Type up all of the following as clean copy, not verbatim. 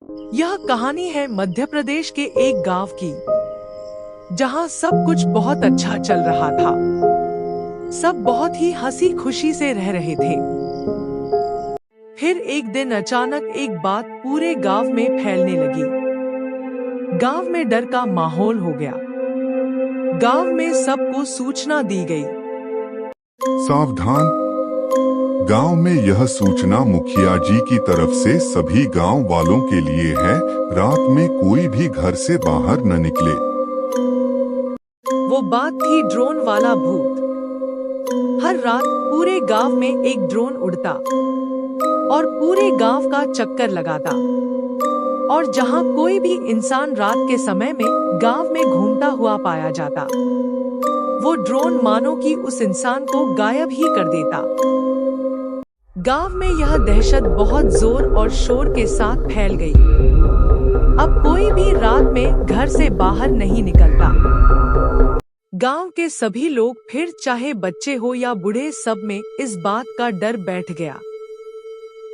यह कहानी है मध्य प्रदेश के एक गांव की, जहां सब कुछ बहुत अच्छा चल रहा था। सब बहुत ही हंसी खुशी से रह रहे थे। फिर एक दिन अचानक एक बात पूरे गांव में फैलने लगी। गांव में डर का माहौल हो गया। गांव में सबको सूचना दी गई। सावधान! गांव में यह सूचना मुखिया जी की तरफ से सभी गांव वालों के लिए है। रात में कोई भी घर से बाहर न निकले। वो बात थी ड्रोन वाला भूत। हर रात पूरे गांव में एक ड्रोन उड़ता और पूरे गांव का चक्कर लगाता। और जहां कोई भी इंसान रात के समय में गांव में घूमता हुआ पाया जाता, वो ड्रोन मानो कि उस इंसान को गायब ही कर देता। गांव में यह दहशत बहुत जोर और शोर के साथ फैल गई। अब कोई भी रात में घर से बाहर नहीं निकलता। गांव के सभी लोग, फिर चाहे बच्चे हो या बूढ़े, सब में इस बात का डर बैठ गया।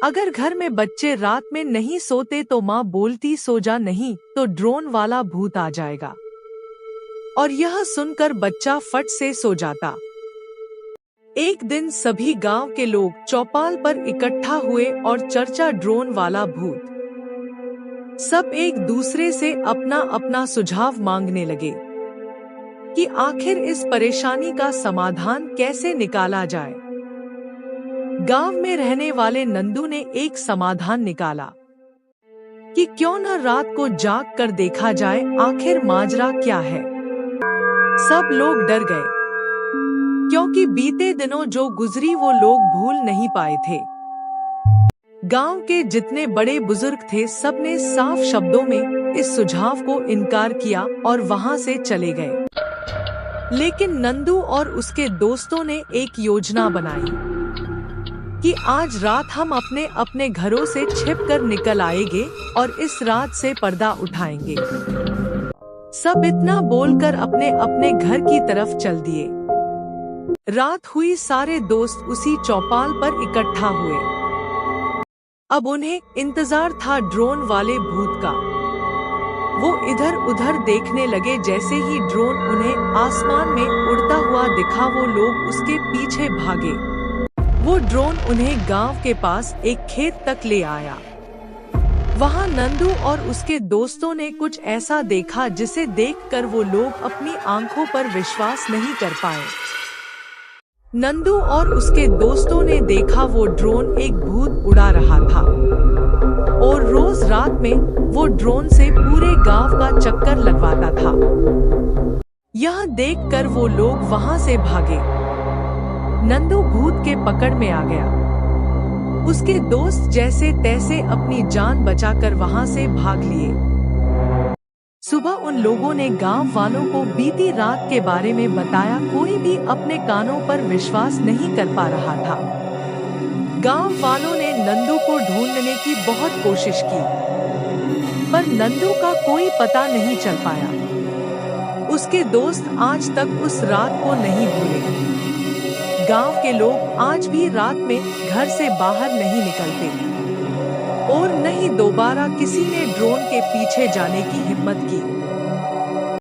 अगर घर में बच्चे रात में नहीं सोते तो माँ बोलती सो जा, नहीं तो ड्रोन वाला भूत आ जाएगा। और यह सुनकर बच्चा फट से सो जाता। एक दिन सभी गांव के लोग चौपाल पर इकट्ठा हुए और चर्चा ड्रोन वाला भूत। सब एक दूसरे से अपना अपना सुझाव मांगने लगे कि आखिर इस परेशानी का समाधान कैसे निकाला जाए। गांव में रहने वाले नंदू ने एक समाधान निकाला कि क्यों न रात को जाग कर देखा जाए आखिर माजरा क्या है। सब लोग डर गए, क्योंकि बीते दिनों जो गुजरी वो लोग भूल नहीं पाए थे। गांव के जितने बड़े बुजुर्ग थे, सबने साफ शब्दों में इस सुझाव को इनकार किया और वहां से चले गए। लेकिन नंदू और उसके दोस्तों ने एक योजना बनाई कि आज रात हम अपने अपने घरों से छिपकर निकल आएंगे और इस रात से पर्दा उठाएंगे। सब इतना बोलकर अपने अपने घर की तरफ चल दिए। रात हुई, सारे दोस्त उसी चौपाल पर इकट्ठा हुए। अब उन्हें इंतजार था ड्रोन वाले भूत का। वो इधर उधर देखने लगे। जैसे ही ड्रोन उन्हें आसमान में उड़ता हुआ दिखा, वो लोग उसके पीछे भागे। वो ड्रोन उन्हें गांव के पास एक खेत तक ले आया। वहां नंदू और उसके दोस्तों ने कुछ ऐसा देखा जिसे देखकर वो लोग अपनी आंखों पर विश्वास नहीं कर पाए। नंदू और उसके दोस्तों ने देखा वो ड्रोन एक भूत उड़ा रहा था और रोज रात में वो ड्रोन से पूरे गांव का चक्कर लगवाता था। यह देखकर वो लोग वहां से भागे। नंदू भूत के पकड़ में आ गया। उसके दोस्त जैसे तैसे अपनी जान बचाकर वहां से भाग लिए। सुबह उन लोगों ने गांव वालों को बीती रात के बारे में बताया। कोई भी अपने कानों पर विश्वास नहीं कर पा रहा था। गांव वालों ने नंदू को ढूंढने की बहुत कोशिश की, पर नंदू का कोई पता नहीं चल पाया। उसके दोस्त आज तक उस रात को नहीं भूले। गांव के लोग आज भी रात में घर से बाहर नहीं निकलते और न ही दोबारा किसी ने ड्रोन के पीछे जाने की हिम्मत की।